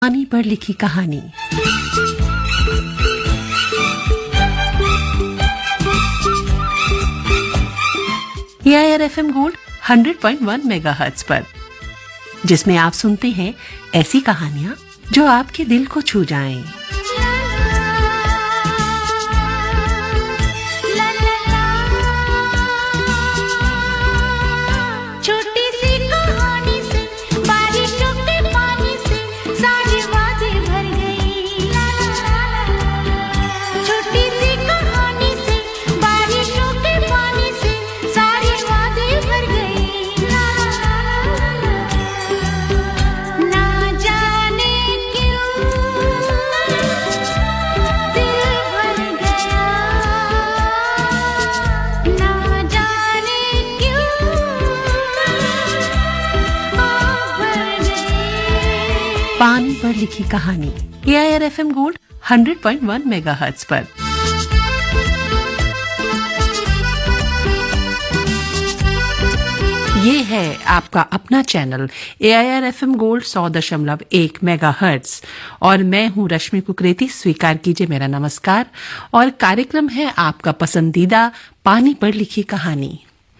पानी पर लिखी कहानी। AIR FM गोल्ड 100.1 मेगाहर्ट्ज पर, जिसमें आप सुनते हैं ऐसी कहानियां जो आपके दिल को छू जाएं। पानी पर लिखी कहानी AIR FM गोल्ड 100.1 मेगाहर्ट्ज पर। ये है आपका अपना channel AIR FM gold 100.1 megahertz और मैं हूँ रश्मि कुकरेती। स्वीकार कीजिए मेरा नमस्कार और कार्यक्रम है आपका पसंदीदा पानी पर लिखी कहानी।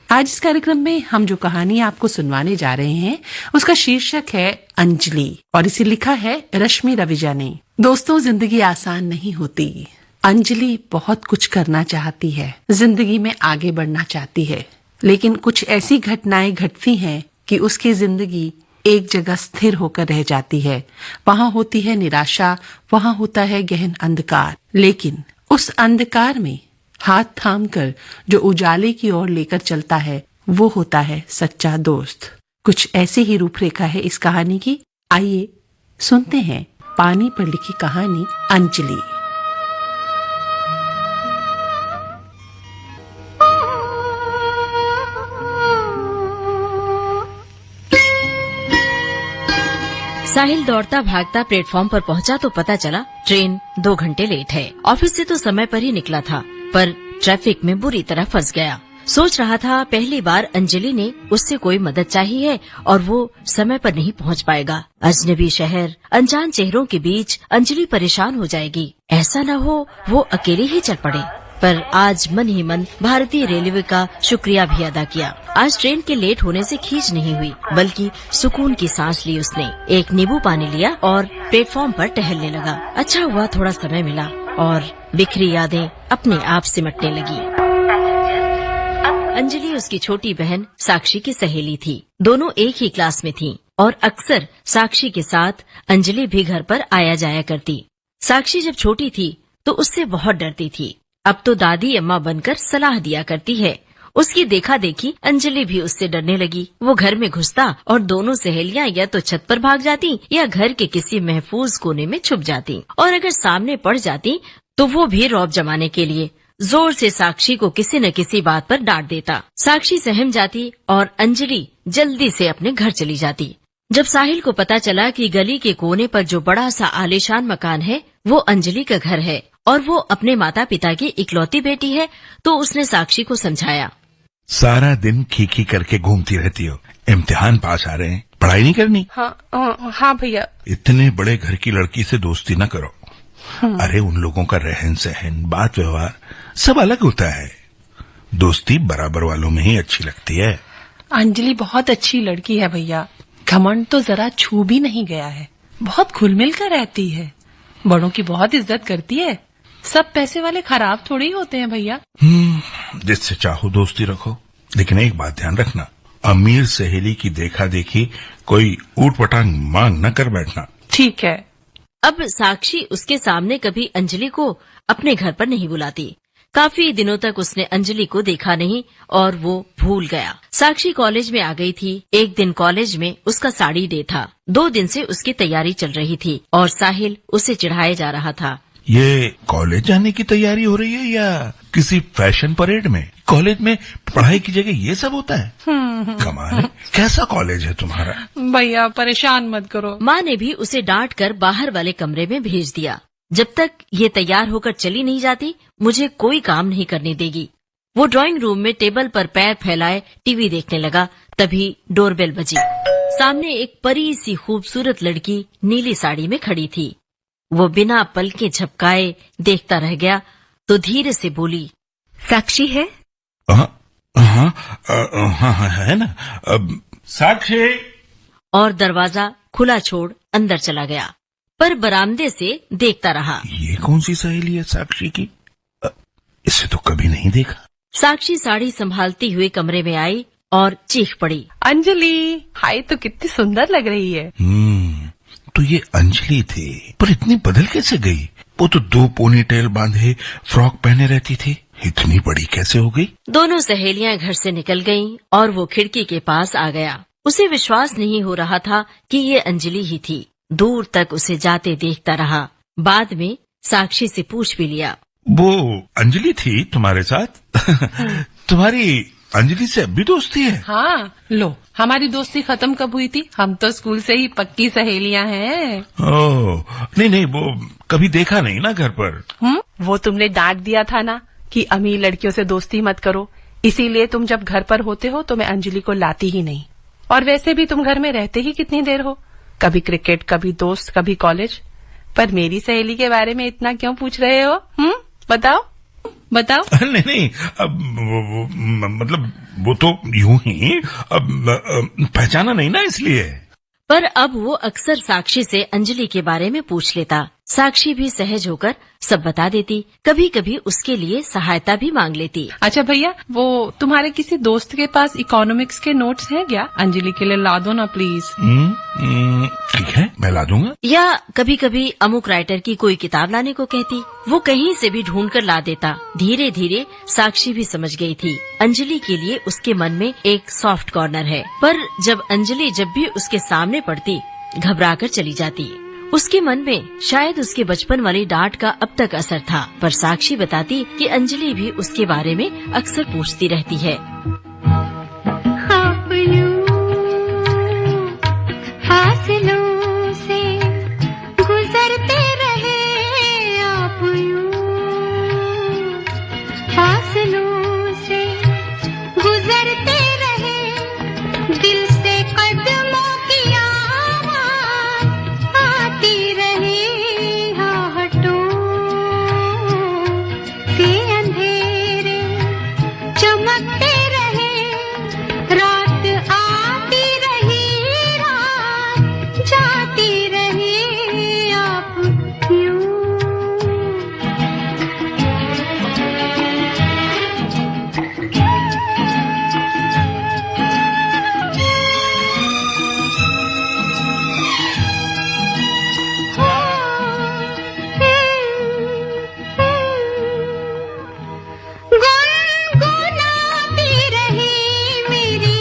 आज इस कार्यक्रम में हम जो कहानी आपको सुनवाने जा रहे हैं उसका शीर्षक है अंजलि और इसे लिखा है रश्मि रविजा ने। दोस्तों, जिंदगी आसान नहीं होती। अंजलि बहुत कुछ करना चाहती है, जिंदगी में आगे बढ़ना चाहती है, लेकिन कुछ ऐसी घटनाएं घटती हैं कि उसकी जिंदगी एक जगह स्थिर होकर रह जाती है। वहाँ होती है निराशा, वहाँ होता है गहन अंधकार, लेकिन उस अंधकार में हाथ थामकर जो उजाले की ओर लेकर चलता है वो होता है सच्चा दोस्त। कुछ ऐसी ही रूपरेखा है इस कहानी की। आइए सुनते हैं पानी पर लिखी कहानी अंजलि। साहिल दौड़ता भागता प्लेटफॉर्म पर पहुंचा तो पता चला ट्रेन 2 घंटे लेट है। ऑफिस से तो समय पर ही निकला था, पर ट्रैफिक में बुरी तरह फंस गया। सोच रहा था पहली बार अंजलि ने उससे कोई मदद चाहिए है और वो समय पर नहीं पहुंच पाएगा। अजनबी शहर, अनजान चेहरों के बीच अंजलि परेशान हो जाएगी। ऐसा न हो वो अकेली ही चल पड़े। पर आज मन ही मन भारतीय रेलवे का शुक्रिया भी अदा किया। आज ट्रेन के लेट होने से खींच नहीं हुई, बल्कि सुकून की सांस ली उसने। एक नींबू पानी लिया और प्लेटफॉर्म पर टहलने लगा। अच्छा हुआ थोड़ा समय मिला और बिखरी यादें अपने आप सिमटने लगी। अंजलि उसकी छोटी बहन साक्षी की सहेली थी। दोनों एक ही क्लास में थीं और अक्सर साक्षी के साथ अंजलि भी घर पर आया जाया करती। साक्षी जब छोटी थी तो उससे बहुत डरती थी। अब तो दादी अम्मा बनकर सलाह दिया करती है। उसकी देखा देखी अंजलि भी उससे डरने लगी। वो घर में घुसता और दोनों सहेलियां या तो छत पर भाग जाती या घर के किसी महफूज कोने में छुप जाती, और अगर सामने पड़ जाती तो वो भी रौब जमाने के लिए जोर से साक्षी को किसी न किसी बात पर डांट देता। साक्षी सहम जाती और अंजलि जल्दी से अपने घर चली जाती। जब साहिल को पता चला कि गली के कोने पर जो बड़ा सा आलीशान मकान है वो अंजलि का घर है और वो अपने माता पिता की इकलौती बेटी है, तो उसने साक्षी को समझाया। सारा दिन खी करके घूमती रहती हो, इम्तिहान पास आ रहे हैं, पढ़ाई नहीं करनी? हाँ भैया। इतने बड़े घर की लड़की से दोस्ती न करो। अरे उन लोगों का रहन सहन, बात व्यवहार सब अलग होता है। दोस्ती बराबर वालों में ही अच्छी लगती है। अंजलि बहुत अच्छी लड़की है भैया, घमंड तो जरा छू भी नहीं गया है। बहुत घुल मिल कर रहती है, बड़ों की बहुत इज्जत करती है। सब पैसे वाले खराब थोड़ी होते हैं भैया। जिससे चाहो दोस्ती रखो, लेकिन एक बात ध्यान रखना, अमीर सहेली की देखा देखी कोई ऊट पटांग मांग न कर बैठना। ठीक है। अब साक्षी उसके सामने कभी अंजलि को अपने घर पर नहीं बुलाती। काफी दिनों तक उसने अंजलि को देखा नहीं और वो भूल गया। साक्षी कॉलेज में आ गई थी। एक दिन कॉलेज में उसका साड़ी डे था। 2 दिन से उसकी तैयारी चल रही थी और साहिल उसे चिढ़ाए जा रहा था। ये कॉलेज जाने की तैयारी हो रही है या किसी फैशन परेड में? कॉलेज में पढ़ाई की जगह ये सब होता है? कमाल है, कैसा कॉलेज है तुम्हारा? भैया परेशान मत करो। माँ ने भी उसे डांट कर बाहर वाले कमरे में भेज दिया। जब तक ये तैयार होकर चली नहीं जाती मुझे कोई काम नहीं करने देगी। वो ड्राइंग रूम में टेबल पर पैर फैलाए टीवी देखने लगा। तभी डोरबेल बजी। सामने एक परी सी खूबसूरत लड़की नीली साड़ी में खड़ी थी। वो बिना पलकें झपकाए देखता रह गया तो धीरे से बोली, साक्षी है? हाँ है ना। साक्षी। और दरवाजा खुला छोड़ अंदर चला गया, पर बरामदे से देखता रहा। ये कौन सी सहेली है साक्षी की? इसे तो कभी नहीं देखा। साक्षी साड़ी संभालती हुए कमरे में आई और चीख पड़ी, अंजलि, हाय, तो कितनी सुंदर लग रही है। तो ये अंजलि थी, पर इतनी बदल कैसे गई? वो तो 2 पोनीटेल बांधे फ्रॉक पहने रहती थी, इतनी बड़ी कैसे हो गई? दोनों सहेलियां घर से निकल गईं और वो खिड़की के पास आ गया। उसे विश्वास नहीं हो रहा था कि ये अंजलि ही थी। दूर तक उसे जाते देखता रहा। बाद में साक्षी से पूछ भी लिया, वो अंजलि थी तुम्हारे साथ? तुम्हारी अंजलि से अब भी दोस्ती है? हाँ, लो, हमारी दोस्ती खत्म कब हुई थी? हम तो स्कूल से ही पक्की सहेलियां हैं। ओह, नहीं, वो कभी देखा नहीं ना घर पर। वो तुमने डांट दिया था ना कि अमीर लड़कियों से दोस्ती मत करो, इसीलिए तुम जब घर पर होते हो तो मैं अंजलि को लाती ही नहीं। और वैसे भी तुम घर में रहते ही कितनी देर हो? कभी क्रिकेट, कभी दोस्त, कभी कॉलेज। पर मेरी सहेली के बारे में इतना क्यों पूछ रहे हो? बताओ। नहीं, मतलब वो तो यूं ही पहचाना नहीं ना, इसलिए। पर अब वो अक्सर साक्षी से अंजलि के बारे में पूछ लेता। साक्षी भी सहज होकर सब बता देती, कभी कभी उसके लिए सहायता भी मांग लेती। अच्छा भैया, वो तुम्हारे किसी दोस्त के पास इकोनॉमिक्स के नोट्स हैं क्या? अंजलि के लिए ला दो ना प्लीज। ठीक है, मैं ला दूंगा। या कभी कभी अमुक राइटर की कोई किताब लाने को कहती, वो कहीं से भी ढूंढ कर ला देता। धीरे धीरे साक्षी भी समझ गई थी अंजलि के लिए उसके मन में एक सॉफ्ट कॉर्नर है। पर जब अंजलि जब भी उसके सामने पड़ती, घबराकर चली जाती। उसके मन में शायद उसके बचपन वाली डांट का अब तक असर था। पर साक्षी बताती कि अंजलि भी उसके बारे में अक्सर पूछती रहती है। फासलों से गुजरते रहे आप यूं, फासलों से गुजरते रहे, दिल से कदमों की आवाज़ आती रहे, आहटों से अंधेरे चमकते रहे, रात आती रही, रात जाती रही, आप यूं। गुनगुनाती रही मेरी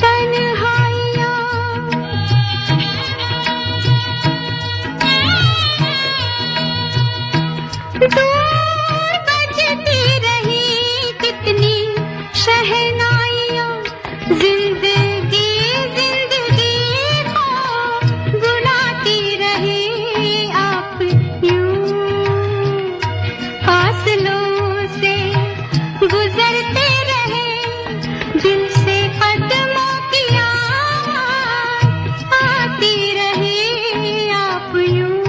तन्हाइयाँ, दूर बजती रही कितनी शहनाइयाँ, जिंदगी जिंदगी को बुलाती रही, आप यूं फासलों से गुजरते रहे, दिल से कदमों की आवाज़ आती रही, आप यूं।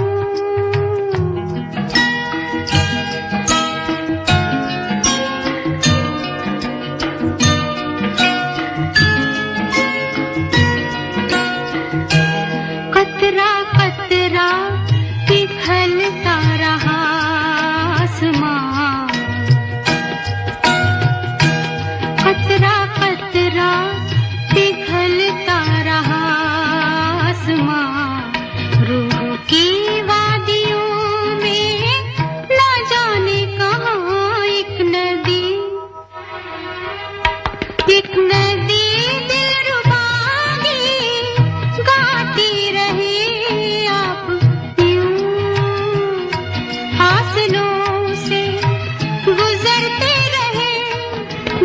कतरा कतरा पिघलता रहा आसमां, कतरा कतरा पिघलता रहा आसमां, रूह की वादियों में ना जाने कहाँ एक नदी दिलरुबा गीत गाती रही, आप यूं फासलों से गुजरते रहे,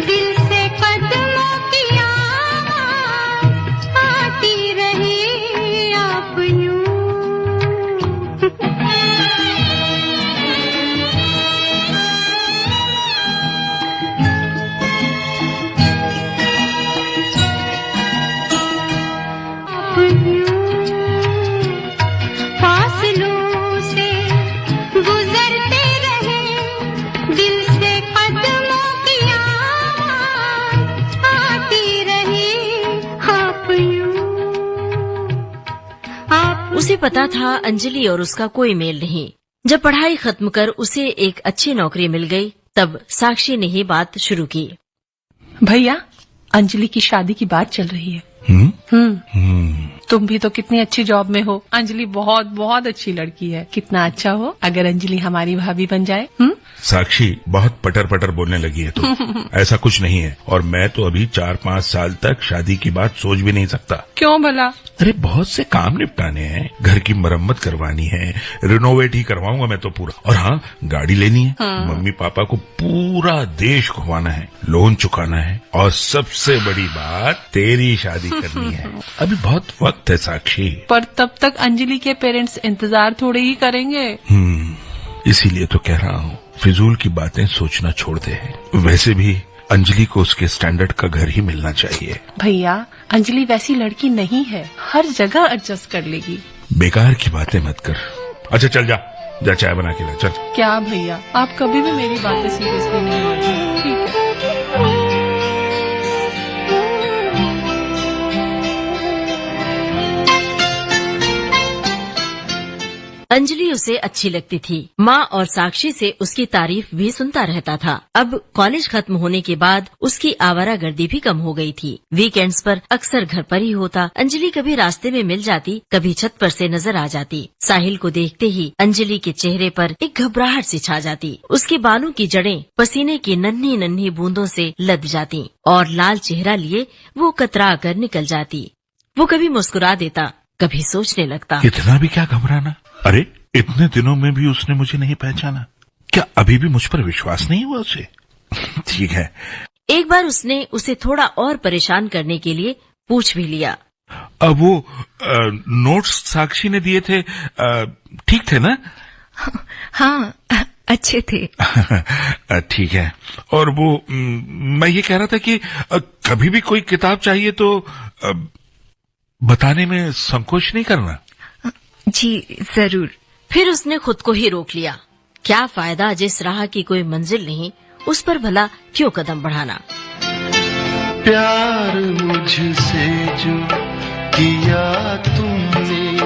दिल से कदमों की आवाज़ आती रही, आप यूं। पता था अंजलि और उसका कोई मेल नहीं। जब पढ़ाई खत्म कर उसे एक अच्छी नौकरी मिल गई, तब साक्षी ने ही बात शुरू की। भैया, अंजलि की शादी की बात चल रही है। तुम भी तो कितनी अच्छी जॉब में हो। अंजलि बहुत बहुत अच्छी लड़की है। कितना अच्छा हो अगर अंजलि हमारी भाभी बन जाए। साक्षी बहुत पटर पटर बोलने लगी है तुम। ऐसा कुछ नहीं है, और मैं तो अभी 4-5 साल तक शादी की बात सोच भी नहीं सकता। क्यों भला? अरे बहुत से काम निपटाने हैं, घर की मरम्मत करवानी है, रिनोवेट ही करवाऊंगा मैं तो पूरा। और हाँ, गाड़ी लेनी है, मम्मी पापा को पूरा देश घुमाना है, लोन चुकाना है, और सबसे बड़ी बात तेरी शादी करनी है। अभी बहुत वक्त है साक्षी। पर तब तक अंजलि के पेरेंट्स इंतजार थोड़े ही करेंगे। इसीलिए तो कह रहा हूँ, फिजूल की बातें सोचना छोड़ दे। वैसे भी अंजलि को उसके स्टैंडर्ड का घर ही मिलना चाहिए। भैया, अंजलि वैसी लड़की नहीं है, हर जगह एडजस्ट कर लेगी। बेकार की बातें मत कर। अच्छा चल जा चाय बना के ला, चल। क्या भैया, आप कभी भी मेरी बातें सीरियसली नहीं लेते। ठीक है। अंजलि उसे अच्छी लगती थी। माँ और साक्षी से उसकी तारीफ भी सुनता रहता था। अब कॉलेज खत्म होने के बाद उसकी आवारागर्दी भी कम हो गई थी। वीकेंड्स पर अक्सर घर पर ही होता। अंजलि कभी रास्ते में मिल जाती, कभी छत पर से नजर आ जाती। साहिल को देखते ही अंजलि के चेहरे पर एक घबराहट सी छा जाती। उसके बालों की जड़ें पसीने की नन्ही नन्ही बूंदों से लद जाती और लाल चेहरा लिए वो कतरा कर निकल जाती। वो कभी मुस्कुरा देता, कभी सोचने लगता, इतना भी क्या घबराना। अरे इतने दिनों में भी उसने मुझे नहीं पहचाना। क्या अभी भी मुझ पर विश्वास नहीं हुआ उसे? ठीक है। एक बार उसने उसे थोड़ा और परेशान करने के लिए पूछ भी लिया। अब वो नोट्स साक्षी ने दिए थे, ठीक थे ना? हाँ, अच्छे थे। ठीक है। और वो मैं ये कह रहा था कि कभी भी कोई किताब चाहिए तो बताने में संकोच नहीं करना। जी जरूर। फिर उसने खुद को ही रोक लिया। क्या फायदा, जिस राह की कोई मंजिल नहीं, उस पर भला क्यों कदम बढ़ाना। प्यार मुझसे जो किया तुमने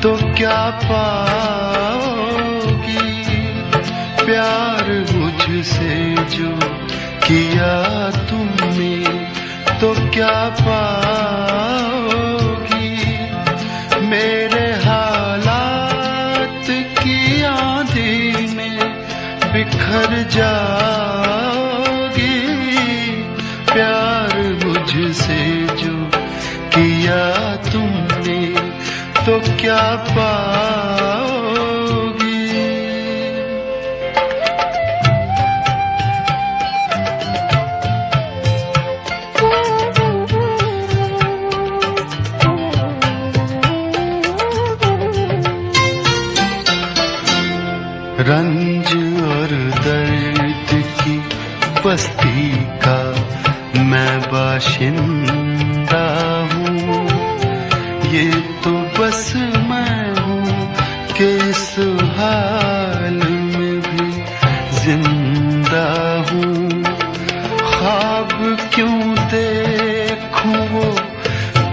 तो क्या पाओगी। प्यार मुझसे जो किया तुमने तो क्या पाओगी। मेरे हालात की आंधी में बिखर जाओगी। प्यार मुझसे जो किया तुमने तो क्या पाओगी। रंज और दर्द की बस्ती का मैं बाशिंदा हूँ। ये तो बस मैं हूँ कि इस हाल में भी जिंदा हूँ। ख्वाब क्यों देखूं वो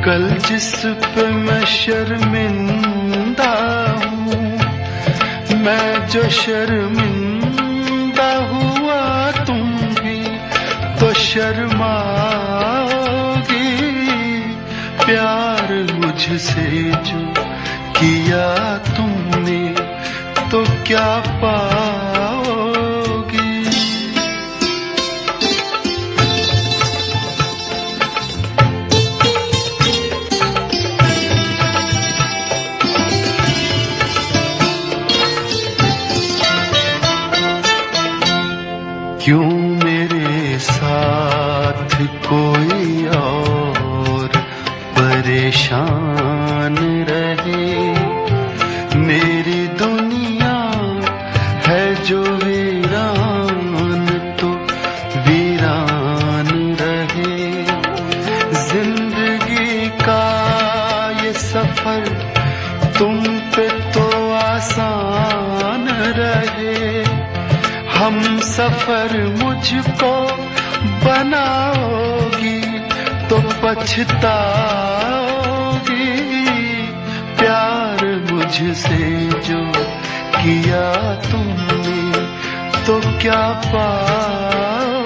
कल जिस पे मैं शर्मिंदा हूँ। मैं जो शर्मिंदा हुआ तुम भी तो शर्माओगी। प्यार मुझसे जो किया तुमने तो क्या पाओगी। क्यों मेरे साथ कोई और परेशान रहे। मेरी दुनिया है जो वीरान तो वीरान रहे। जिंदगी का ये सफर तुम पे तो आसान रहे। हम सफर मुझको बनाओगी तो पछताओगी। प्यार से जो किया तुमने तो क्या पाओगी।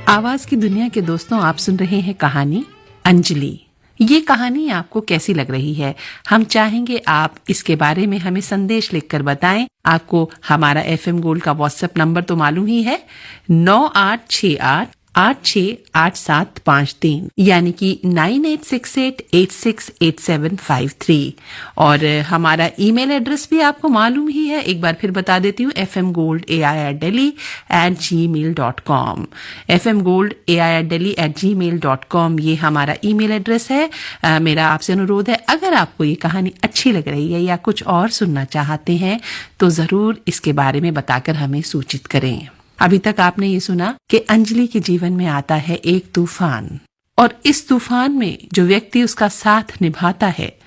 आवाज की दुनिया के दोस्तों, आप सुन रहे हैं कहानी अंजलि। ये कहानी आपको कैसी लग रही है? हम चाहेंगे आप इसके बारे में हमें संदेश लिखकर बताएं। आपको हमारा एफएम गोल्ड का व्हाट्सएप नंबर तो मालूम ही है, 9868868753 यानी कि 9868868753। और हमारा ईमेल एड्रेस भी आपको मालूम ही है, एक बार फिर बता देती हूँ, fmgoldAIRdelhi@gmail.com। fmgoldAIRdelhi@gmail.com ये हमारा ईमेल एड्रेस है। मेरा आपसे अनुरोध है, अगर आपको ये कहानी अच्छी लग रही है या कुछ और सुनना चाहते हैं तो जरूर इसके बारे में बताकर हमें सूचित करें। अभी तक आपने ये सुना कि अंजलि के जीवन में आता है एक तूफान, और इस तूफान में जो व्यक्ति उसका साथ निभाता है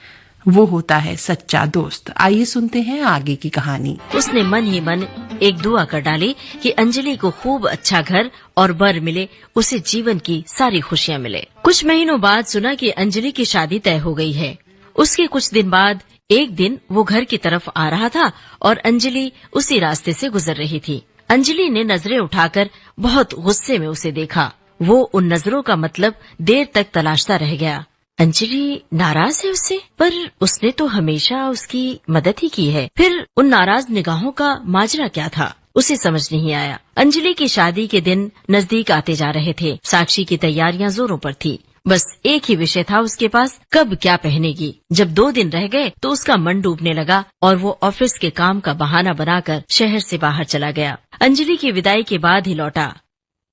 वो होता है सच्चा दोस्त। आइए सुनते हैं आगे की कहानी। उसने मन ही मन एक दुआ कर डाली कि अंजलि को खूब अच्छा घर और बर मिले, उसे जीवन की सारी खुशियाँ मिले। कुछ महीनों बाद सुना कि अंजलि की शादी तय हो गई है। उसके कुछ दिन बाद एक दिन वो घर की तरफ आ रहा था और अंजलि उसी रास्ते से गुजर रही थी। अंजलि ने नजरें उठाकर बहुत गुस्से में उसे देखा। वो उन नजरों का मतलब देर तक तलाशता रह गया। अंजलि नाराज है उससे, पर उसने तो हमेशा उसकी मदद ही की है। फिर उन नाराज निगाहों का माजरा क्या था, उसे समझ नहीं आया। अंजलि की शादी के दिन नजदीक आते जा रहे थे। साक्षी की तैयारियां जोरों पर थी। बस एक ही विषय था उसके पास, कब क्या पहनेगी। जब 2 दिन रह गए तो उसका मन डूबने लगा और वो ऑफिस के काम का बहाना बनाकर शहर से बाहर चला गया। अंजलि की विदाई के बाद ही लौटा।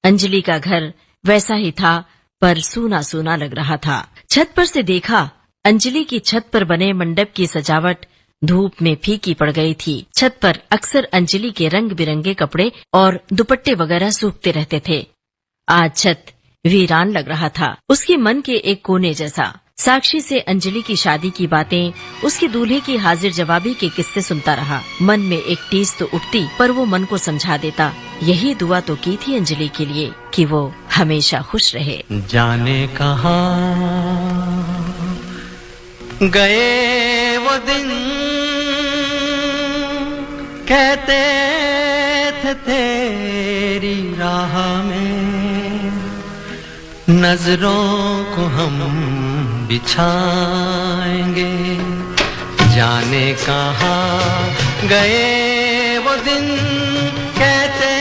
अंजलि का घर वैसा ही था, पर सूना सूना लग रहा था। छत पर से देखा, अंजलि की छत पर बने मंडप की सजावट धूप में फीकी पड़ गई थी। छत पर अक्सर अंजलि के रंग बिरंगे कपड़े और दुपट्टे वगैरह सूखते रहते थे। आज छत वीरान लग रहा था, उसके मन के एक कोने जैसा। साक्षी से अंजलि की शादी की बातें, उसके दूल्हे की हाजिर जवाबी के किस्से सुनता रहा। मन में एक टीस तो उठती, पर वो मन को समझा देता। यही दुआ तो की थी अंजलि के लिए कि वो हमेशा खुश रहे। जाने कहाँ गए वो दिन, कहते थे तेरी राह में नजरों को हम बिछाएंगे। जाने कहाँ गए वो दिन, कहते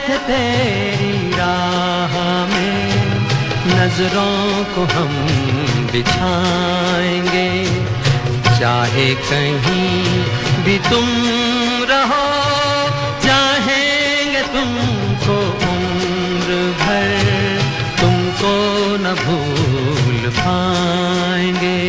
थे तेरी राह में नजरों को हम बिछाएंगे। चाहे कहीं भी तुम रहो, चाहेंगे तुमको उम्र भर, तुमको न भूल पाएंगे।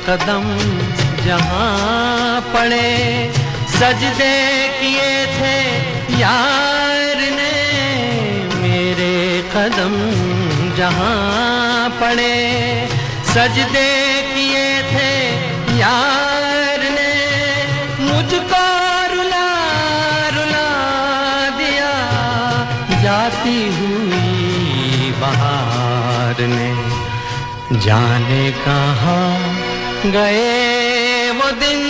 कदम जहाँ पड़े, सजदे किए थे यार ने। मेरे कदम जहाँ पड़े, सजदे किए थे यार ने। मुझको रुला रुला दिया जाती हुई बहार ने। जाने कहाँ गए वो दिन,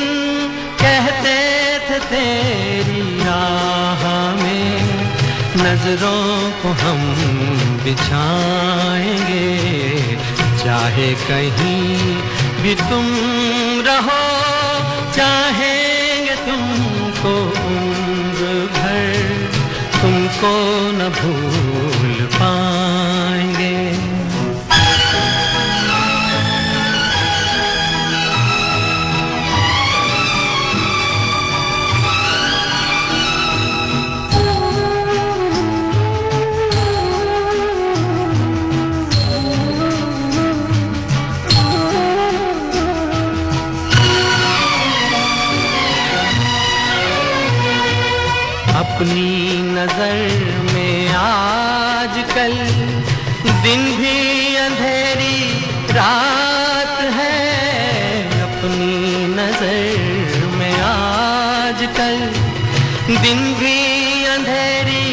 कहते थे तेरी राह में नजरों को हम बिछाएंगे। चाहे कहीं भी तुम रहो, चाहेंगे तुमको उम्र भर, तुमको न भूल पाएंगे। अपनी नजर आजकल दिन भी अंधेरी रात है, अपनी नजर में आजकल दिन भी अंधेरी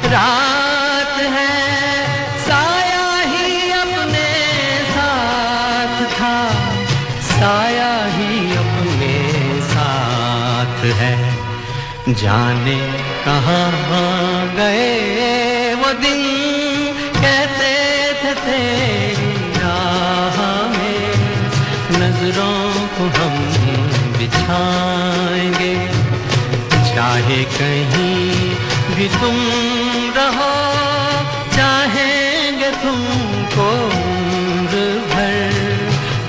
रात है, साया ही अपने साथ था, साया ही अपने साथ है, जाने कहाँ गए वो दिन, कहते थे तेरी राह में नजरों को हम बिछाएंगे, चाहे कहीं भी तुम रहो, चाहेंगे तुमको उम्र भर,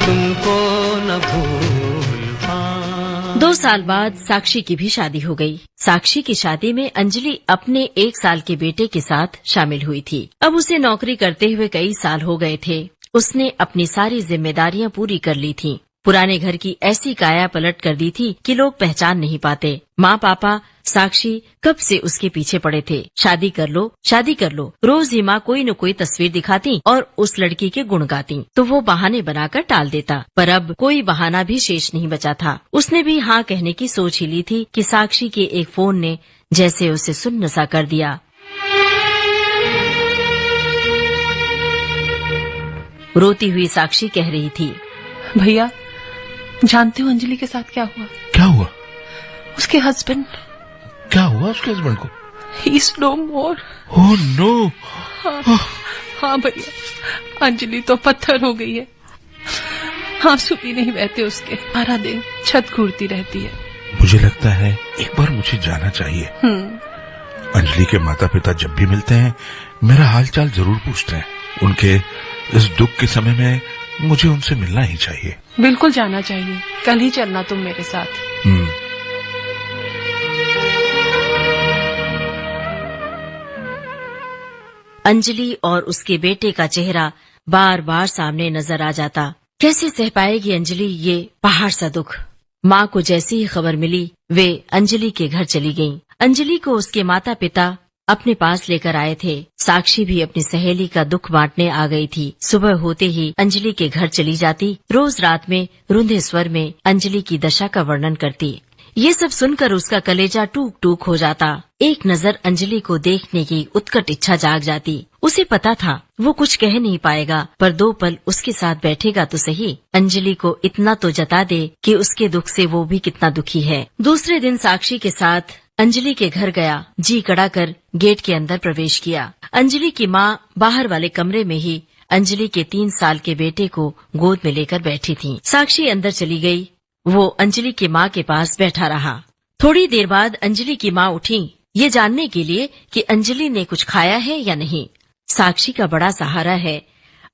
तुमको न भूल पाएं। 2 साल बाद साक्षी की भी शादी हो गई। साक्षी की शादी में अंजलि अपने 1 साल के बेटे के साथ शामिल हुई थी। अब उसे नौकरी करते हुए कई साल हो गए थे। उसने अपनी सारी जिम्मेदारियां पूरी कर ली थीं। पुराने घर की ऐसी काया पलट कर दी थी कि लोग पहचान नहीं पाते। माँ पापा साक्षी कब से उसके पीछे पड़े थे, शादी कर लो, शादी कर लो। रोज ही माँ कोई न कोई तस्वीर दिखाती और उस लड़की के गुण गाती, तो वो बहाने बनाकर टाल देता। पर अब कोई बहाना भी शेष नहीं बचा था। उसने भी हाँ कहने की सोच ही ली थी कि साक्षी के एक फोन ने जैसे उसे सुन्न सा कर दिया। रोती हुई साक्षी कह रही थी, भैया जानते हो अंजलि के साथ क्या हुआ? क्या हुआ? उसके हस्बैंड। क्या हुआ उसके हस्बैंड को? He is no more. Oh no. हाँ भैया, अंजलि तो पत्थर हो गई है। आंसू भी नहीं बहते उसके, सारा दिन छत घूरती रहती है। मुझे लगता है एक बार मुझे जाना चाहिए। अंजलि के माता पिता जब भी मिलते हैं मेरा हालचाल जरूर पूछते हैं। उनके इस दुख के समय में मुझे उनसे मिलना ही चाहिए। बिल्कुल जाना चाहिए, कल ही चलना तुम मेरे साथ। अंजलि और उसके बेटे का चेहरा बार बार सामने नजर आ जाता। कैसे सह पाएगी अंजलि ये पहाड़ सा दुख? माँ को जैसी ही खबर मिली वे अंजलि के घर चली गईं। अंजलि को उसके माता पिता अपने पास लेकर आए थे। साक्षी भी अपनी सहेली का दुख बांटने आ गई थी। सुबह होते ही अंजलि के घर चली जाती, रोज रात में रुंधे स्वर में अंजलि की दशा का वर्णन करती। ये सब सुनकर उसका कलेजा टूक टूक हो जाता। एक नजर अंजलि को देखने की उत्कट इच्छा जाग जाती। उसे पता था वो कुछ कह नहीं पाएगा, पर 2 पल उसके साथ बैठेगा तो सही, अंजलि को इतना तो जता दे कि उसके दुख से वो भी कितना दुखी है। दूसरे दिन साक्षी के साथ अंजलि के घर गया, जी कड़ा कर गेट के अंदर प्रवेश किया। अंजलि की माँ बाहर वाले कमरे में ही अंजलि के 3 साल के बेटे को गोद में लेकर बैठी थी। साक्षी अंदर चली गई, वो अंजलि की माँ के पास बैठा रहा। थोड़ी देर बाद अंजलि की माँ उठी, ये जानने के लिए कि अंजलि ने कुछ खाया है या नहीं। साक्षी का बड़ा सहारा है,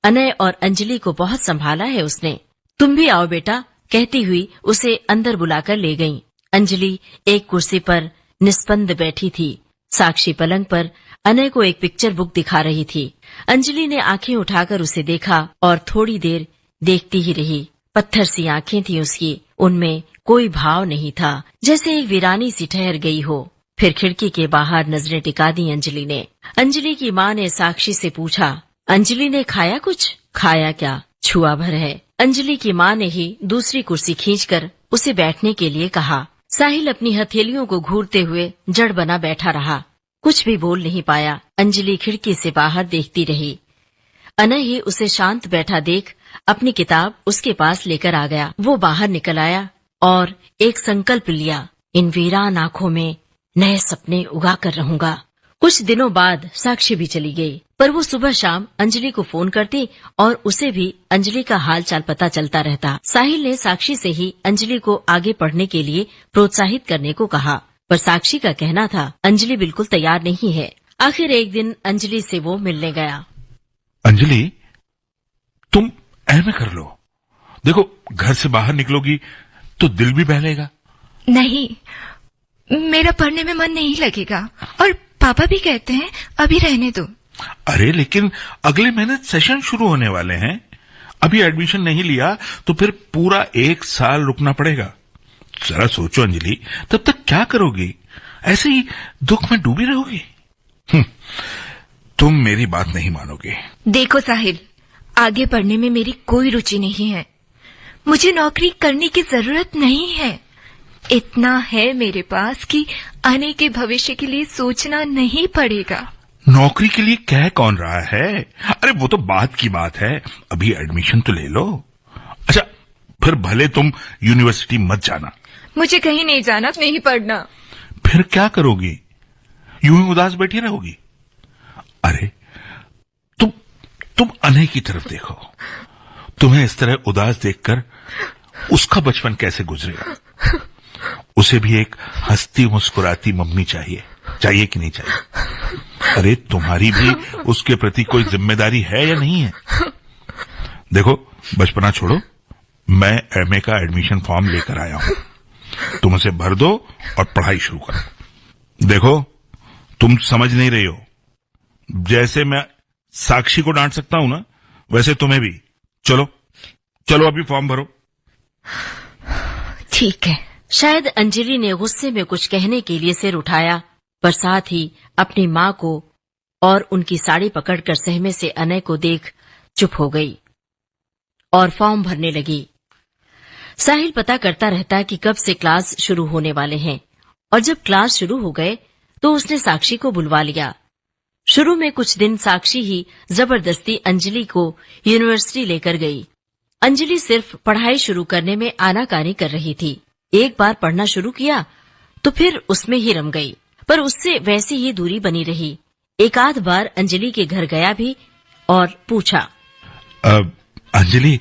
अनय और अंजलि को बहुत संभाला है उसने। तुम भी आओ बेटा, कहती हुई उसे अंदर बुलाकर ले गईं। अंजलि एक कुर्सी पर निस्पंद बैठी थी। साक्षी पलंग पर अनय को एक पिक्चर बुक दिखा रही थी। अंजलि ने आंखें उठाकर उसे देखा और थोड़ी देर देखती ही रही। पत्थर सी आंखें थी उसकी, उनमें कोई भाव नहीं था, जैसे एक वीरानी सी ठहर गई हो। फिर खिड़की के बाहर नजरें टिका दी अंजलि ने। अंजलि की माँ ने साक्षी से पूछा, अंजलि ने खाया कुछ? खाया क्या, छुआ भर है। अंजलि की माँ ने ही दूसरी कुर्सी खींचकर उसे बैठने के लिए कहा। साहिल अपनी हथेलियों को घूरते हुए जड़ बना बैठा रहा, कुछ भी बोल नहीं पाया। अंजलि खिड़की से बाहर देखती रही। अनय ही उसे शांत बैठा देख अपनी किताब उसके पास लेकर आ गया। वो बाहर निकल आया और एक संकल्प लिया, इन वीरान आंखों में नए सपने उगा कर रहूंगा। कुछ दिनों बाद साक्षी भी चली गई, पर वो सुबह शाम अंजलि को फोन करती और उसे भी अंजलि का हाल चाल पता चलता रहता। साहिल ने साक्षी से ही अंजलि को आगे पढ़ने के लिए प्रोत्साहित करने को कहा, पर साक्षी का कहना था अंजलि बिल्कुल तैयार नहीं है। आखिर एक दिन अंजलि से वो मिलने गया। अंजलि, तुम ऐसे कर लो, देखो घर से बाहर निकलोगी तो दिल भी बहलेगा। नहीं, मेरा पढ़ने में मन नहीं लगेगा और पापा भी कहते हैं अभी रहने दो। अरे लेकिन अगले महीने सेशन शुरू होने वाले हैं, अभी एडमिशन नहीं लिया तो फिर पूरा 1 साल रुकना पड़ेगा। जरा सोचो अंजलि, तब तक क्या करोगी? ऐसे ही दुख में डूबी रहोगी। तुम मेरी बात नहीं मानोगे। देखो साहिल, आगे पढ़ने में मेरी कोई रुचि नहीं है। मुझे नौकरी करने की जरूरत नहीं है। इतना है मेरे पास कि आने के भविष्य के लिए सोचना नहीं पड़ेगा। नौकरी के लिए कह कौन रहा है? अरे वो तो बात की बात है, अभी एडमिशन तो ले लो। अच्छा, फिर भले तुम यूनिवर्सिटी मत जाना। मुझे कहीं नहीं जाना, नहीं पढ़ना। फिर क्या करोगी? यूं ही उदास बैठी रहोगी? अरे तुम अनय की तरफ देखो। तुम्हें इस तरह उदास देखकर उसका बचपन कैसे गुजरेगा? उसे भी एक हंसती मुस्कुराती मम्मी चाहिए कि नहीं चाहिए? अरे तुम्हारी भी उसके प्रति कोई जिम्मेदारी है या नहीं है? देखो, बचपना छोड़ो, मैं एमए का एडमिशन फॉर्म लेकर आया हूं। तुम उसे भर दो और पढ़ाई शुरू करो। देखो, तुम समझ नहीं रही हो। जैसे मैं साक्षी को डांट सकता हूं ना, वैसे तुम्हें भी। चलो अभी फॉर्म भरो। ठीक है। शायद अंजलि ने गुस्से में कुछ कहने के लिए सिर उठाया, पर साथ ही अपनी माँ को और उनकी साड़ी पकड़कर सहमे से अनय को देख चुप हो गई और फॉर्म भरने लगी। साहिल पता करता रहता कि कब से क्लास शुरू होने वाले हैं, और जब क्लास शुरू हो गए तो उसने साक्षी को बुलवा लिया। शुरू में कुछ दिन साक्षी ही जबरदस्ती अंजलि को यूनिवर्सिटी लेकर गई। अंजलि सिर्फ पढ़ाई शुरू करने में आनाकानी कर रही थी। एक बार पढ़ना शुरू किया तो फिर उसमें ही रम गई, पर उससे वैसी ही दूरी बनी रही। एक आध बार अंजलि के घर गया भी और पूछा, अंजलि,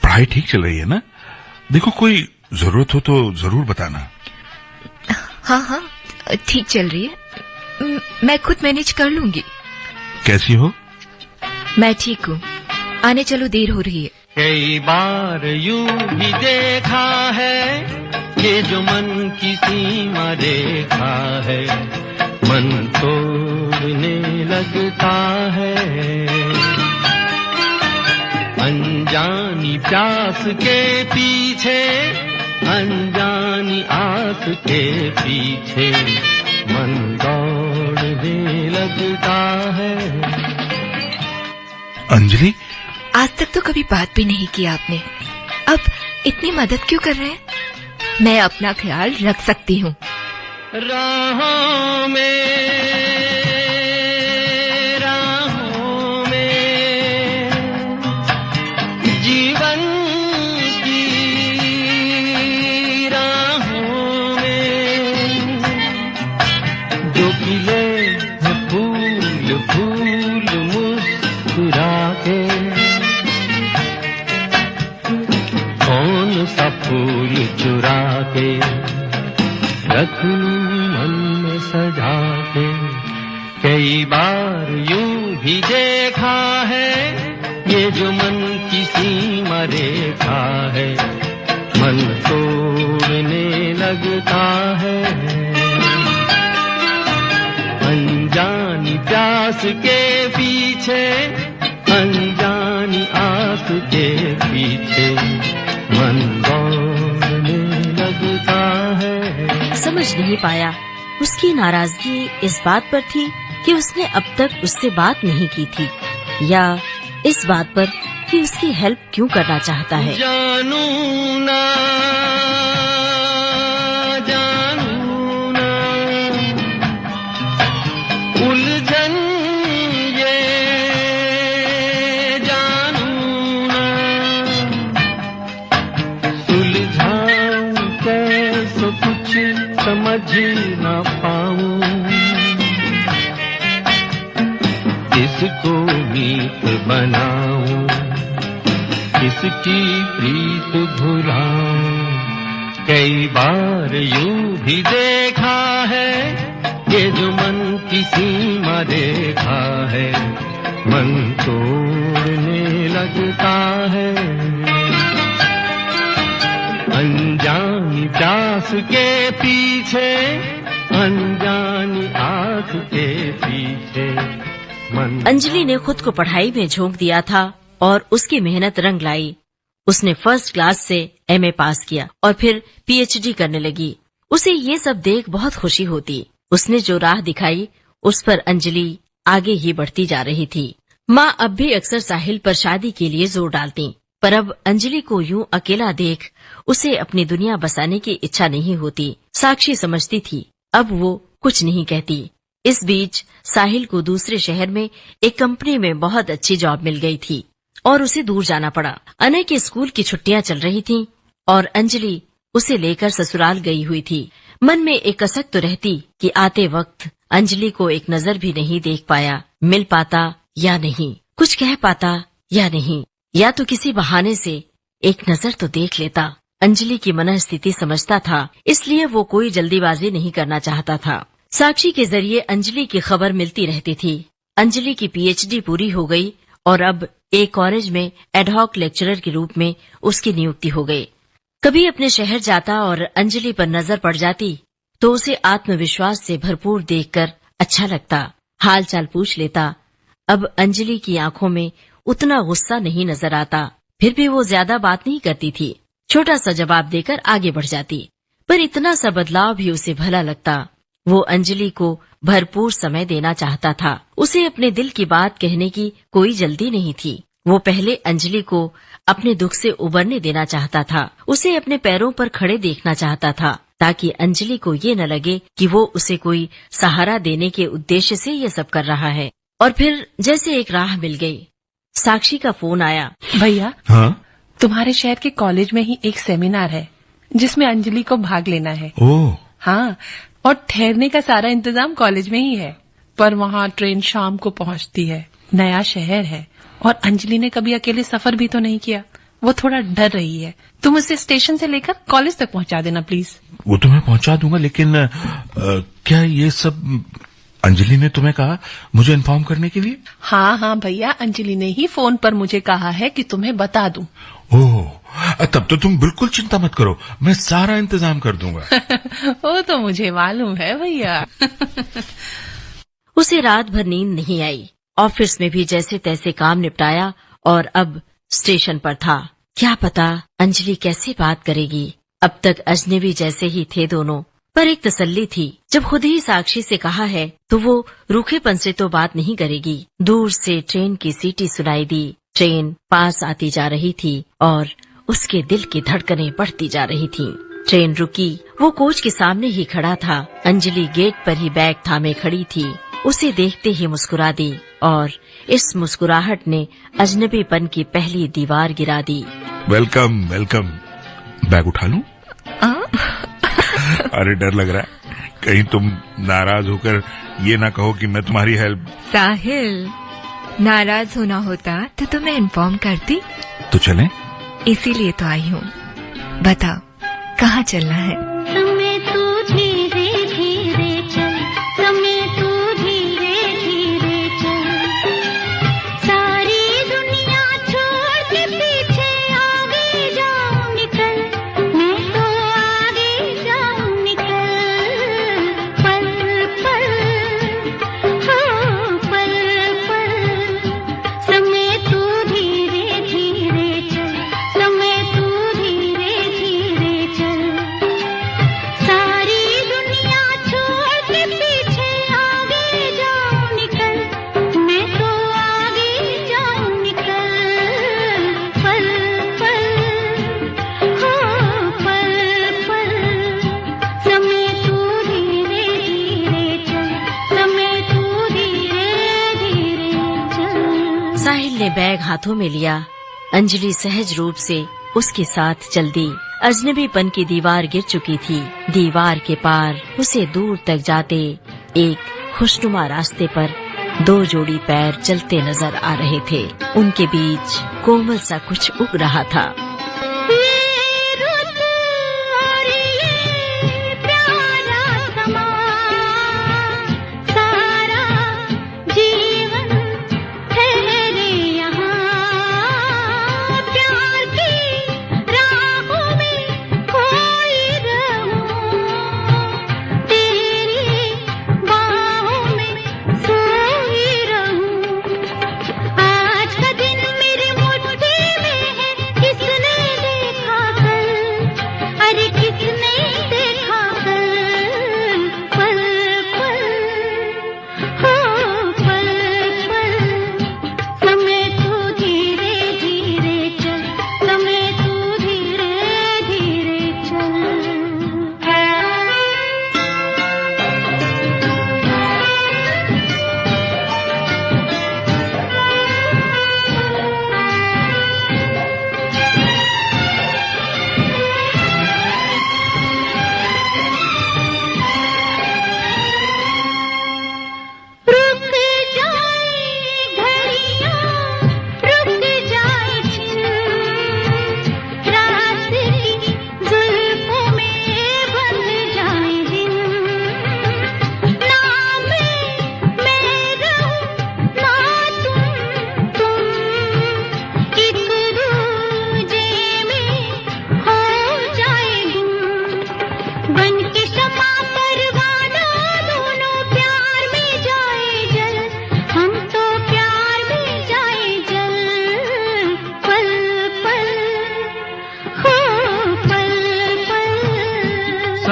पढ़ाई ठीक चल रही है ना? देखो, कोई जरूरत हो तो जरूर बताना। हाँ, ठीक चल रही है। मैं खुद मैनेज कर लूंगी। कैसी हो? मैं ठीक हूँ। आने चलो, देर हो रही है। कई बार यूं भी देखा है, ये जो मन की सीमा रेखा है, मन तोड़ने लगता है। अनजानी प्यास के पीछे, अनजानी आस के पीछे, मन दौड़ने लगता है। अंजलि, आज तक तो कभी बात भी नहीं की आपने, अब इतनी मदद क्यों कर रहे हैं? मैं अपना ख्याल रख सकती हूँ। राहों में जीवन की राहों में जो खिले हैं फूल फूल मुस्कुरा के, कौन सा फूल चुरा के रख लूं मन में सजा के। कई बार यूं भी देखा है, ये जो मन की सीमा रेखा है, मन तोड़ने लगता है। अनजानी प्यास के पीछे, अनजानी आस के पीछे, मन दौड़ने लगता है। समझ नहीं पाया उसकी नाराजगी इस बात पर थी कि उसने अब तक उससे बात नहीं की थी, या इस बात पर कि उसकी हेल्प क्यों करना चाहता है। जानू ना उलझन ये जानू ना, सुलझाऊं कैसे कुछ समझ ना पाऊं, किसको मीत बनाऊं, किसकी प्रीत भुलाऊं। कई बार यूं भी देखा है, ये जो मन की सीमा रेखा है, मन तोड़ने लगता है। अनजानी प्यास के पीछे, अनजानी आँख के पीछे, मन। अंजलि ने खुद को पढ़ाई में झोंक दिया था और उसकी मेहनत रंग लाई। उसने फर्स्ट क्लास से एमए पास किया और फिर पीएचडी करने लगी। उसे ये सब देख बहुत खुशी होती। उसने जो राह दिखाई उस पर अंजलि आगे ही बढ़ती जा रही थी। माँ अब भी अक्सर साहिल पर शादी के लिए जोर डालती, पर अब अंजलि को यूं अकेला देख उसे अपनी दुनिया बसाने की इच्छा नहीं होती। साक्षी समझती थी, अब वो कुछ नहीं कहती। इस बीच साहिल को दूसरे शहर में एक कंपनी में बहुत अच्छी जॉब मिल गई थी और उसे दूर जाना पड़ा। अनय के स्कूल की छुट्टियां चल रही थीं और अंजलि उसे लेकर ससुराल गई हुई थी। मन में एक कसक तो रहती कि आते वक्त अंजलि को एक नजर भी नहीं देख पाया, मिल पाता या नहीं, कुछ कह पाता या नहीं, या तो किसी बहाने से एक नजर तो देख लेता। अंजलि की मनःस्थिति समझता था, इसलिए वो कोई जल्दीबाजी नहीं करना चाहता था। साक्षी के जरिए अंजलि की खबर मिलती रहती थी। अंजलि की पीएचडी पूरी हो गई और अब एक कॉलेज में एडहॉक लेक्चरर के रूप में उसकी नियुक्ति हो गई। कभी अपने शहर जाता और अंजलि पर नजर पड़ जाती तो उसे आत्मविश्वास से भरपूर देखकर अच्छा लगता, हाल चाल पूछ लेता। अब अंजलि की आंखों में उतना गुस्सा नहीं नजर आता, फिर भी वो ज्यादा बात नहीं करती थी, छोटा सा जवाब देकर आगे बढ़ जाती। पर इतना सा बदलाव भी उसे भला लगता। वो अंजलि को भरपूर समय देना चाहता था। उसे अपने दिल की बात कहने की कोई जल्दी नहीं थी। वो पहले अंजलि को अपने दुख से उबरने देना चाहता था। उसे अपने पैरों पर खड़े देखना चाहता था, ताकि अंजलि को ये न लगे कि वो उसे कोई सहारा देने के उद्देश्य से ये सब कर रहा है। और फिर जैसे एक राह मिल गई। साक्षी का फोन आया। भैया, हाँ? तुम्हारे शहर के कॉलेज में ही एक सेमिनार है जिसमें अंजलि को भाग लेना है। ओह, हाँ, और ठहरने का सारा इंतजाम कॉलेज में ही है, पर वहाँ ट्रेन शाम को पहुँचती है। नया शहर है और अंजलि ने कभी अकेले सफर भी तो नहीं किया। वो थोड़ा डर रही है। तुम उसे स्टेशन से लेकर कॉलेज तक पहुँचा देना प्लीज। वो तो मैं पहुंचा दूंगा, लेकिन क्या ये सब अंजलि ने तुम्हें कहा मुझे इन्फॉर्म करने के लिए? हाँ हाँ भैया, अंजलि ने ही फोन पर मुझे कहा है कि तुम्हें बता दूं। ओह, तब तो तुम बिल्कुल चिंता मत करो, मैं सारा इंतजाम कर दूंगा। वो तो मुझे मालूम है भैया। उसे रात भर नींद नहीं आई। ऑफिस में भी जैसे तैसे काम निपटाया और अब स्टेशन पर था। क्या पता अंजलि कैसे बात करेगी। अब तक अजनबी जैसे ही थे दोनों, पर एक तसल्ली थी, जब खुद ही साक्षी से कहा है तो वो रूखेपन से तो बात नहीं करेगी। दूर से ट्रेन की सीटी सुनाई दी। ट्रेन पास आती जा रही थी और उसके दिल की धड़कनें बढ़ती जा रही थीं। ट्रेन रुकी। वो कोच के सामने ही खड़ा था। अंजलि गेट पर ही बैग थामे खड़ी थी। उसे देखते ही मुस्कुरा दी और इस मुस्कुराहट ने अजनबीपन की पहली दीवार गिरा दी। Welcome welcome. बैग उठा लूं? अरे डर लग रहा है, कहीं तुम नाराज होकर ये ना कहो कि मैं तुम्हारी हेल्प। साहिल, नाराज होना होता तो तुम्हें इन्फॉर्म करती। तो चलें? इसीलिए तो आई हूँ। बताओ कहाँ चलना है? समय तू धीरे धीरे चल, समय तू धीरे धीरे चल, सारी दुनिया छोड़ के पीछे आगे जाऊं निकल, मैं तो आगे जाऊं निकल, पल पल हो पल पल, समय तू धीरे धीरे चल, समय तू धीरे धीरे चल, सारी दुनिया छोड़ के पीछे आगे जाऊं निकल, मैं तो आगे जाऊं निकल, पल पल हो पल पल, समय तू धीरे धीरे चल, समय तू धीरे धीरे चल। साहिल ने बैग हाथों में लिया। अंजलि सहज रूप से उसके साथ चल दी। अजनबीपन की दीवार गिर चुकी थी। दीवार के पार उसे दूर तक जाते एक खुशनुमा रास्ते पर दो जोड़ी पैर चलते नजर आ रहे थे। उनके बीच कोमल सा कुछ उग रहा था। ये रुत और ये प्यारा समा, सारा जीवन ठहरे यहाँ, प्यार की राहों में खोई रहूं, तेरी बाहों में सोई रहूं, आज का दिन मेरी मुट्ठी में है, किसने देखा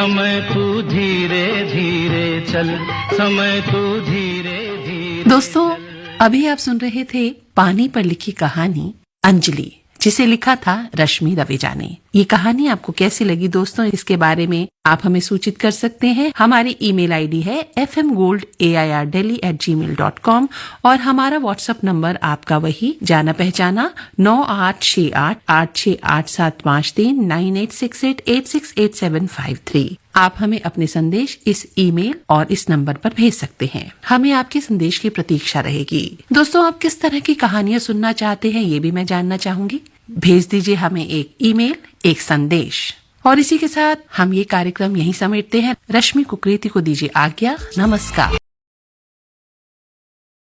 समय तू धीरे धीरे चल, समय तू धीरे धीरे। दोस्तों, अभी आप सुन रहे थे पानी पर लिखी कहानी अंजलि, जिसे लिखा था रश्मि रवेजा ने। ये कहानी आपको कैसी लगी दोस्तों, इसके बारे में आप हमें सूचित कर सकते हैं। हमारी ईमेल आईडी है fmgold@airdelhi@gmail.com और हमारा व्हाट्सएप नंबर आपका वही जाना पहचाना 9868868753 9868868753। आप हमें अपने संदेश इस ईमेल और इस नंबर पर भेज सकते हैं। हमें आपके संदेश की प्रतीक्षा रहेगी। दोस्तों, आप किस तरह की कहानियां सुनना चाहते हैं ये भी मैं जानना चाहूंगी। भेज दीजिए हमें एक ईमेल, एक संदेश। और इसी के साथ हम ये कार्यक्रम यहीं समेटते हैं। रश्मि कुकरेती को दीजिए आज्ञा। नमस्कार।